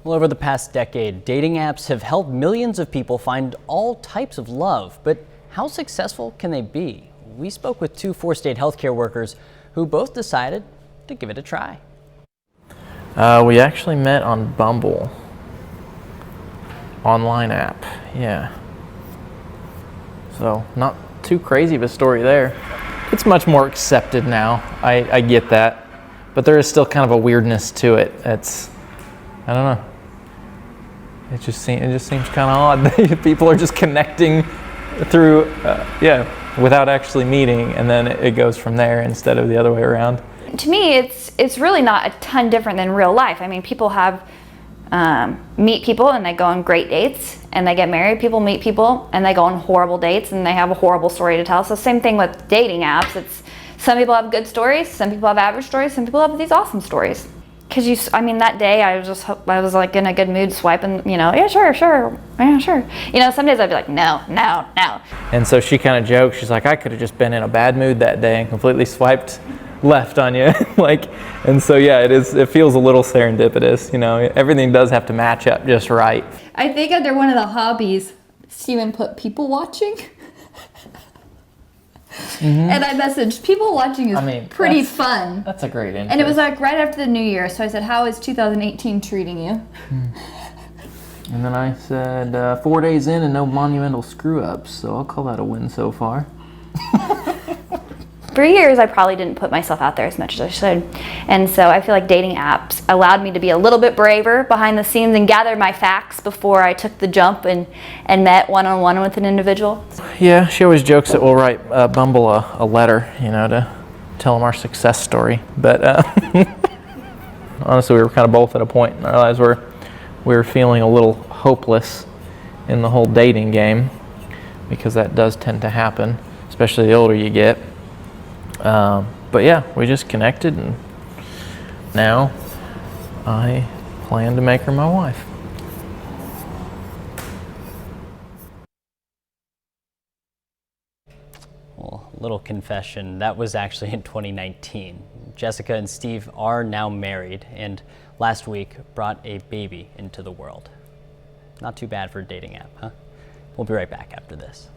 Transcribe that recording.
Well, over the past decade, dating apps have helped millions of people find all types of love. But how successful can they be? We spoke with two four-state healthcare workers who both decided to give it a try. We actually met on Bumble. Online app, yeah. So not too crazy of a story there. It's much more accepted now. I get that. But there is still kind of a weirdness to it. I don't know. It just seems kind of odd that people are just connecting through, without actually meeting, and then it goes from there instead of the other way around. To me, it's really not a ton different than real life. I mean, people have meet people and they go on great dates, and they get married. People meet people and they go on horrible dates and they have a horrible story to tell. So same thing with dating apps. It's some people have good stories, some people have average stories, some people have these awesome stories. Because that day I was like in a good mood swiping, yeah, sure. Some days I'd be like, no. And so she kind of joked, she's like, I could have just been in a bad mood that day and completely swiped left on you. And so yeah, it feels a little serendipitous, everything does have to match up just right. I think under one of the hobbies, Steven put people watching. Mm-hmm. And I messaged, people watching is pretty fun. That's a great intro. And it was like right after the new year, so I said, how is 2018 treating you? And then I said, 4 days in and no monumental screw-ups, so I'll call that a win so far. For years, I probably didn't put myself out there as much as I should. And so I feel like dating apps allowed me to be a little bit braver behind the scenes and gather my facts before I took the jump and met one-on-one with an individual. Yeah, she always jokes that we'll write Bumble a letter, to tell them our success story. But honestly, we were kind of both at a point in our lives where we were feeling a little hopeless in the whole dating game, because that does tend to happen, especially the older you get. But yeah, we just connected, and now I plan to make her my wife. Well, little confession, that was actually in 2019. Jessica and Steve are now married, and last week brought a baby into the world. Not too bad for a dating app, huh? We'll be right back after this.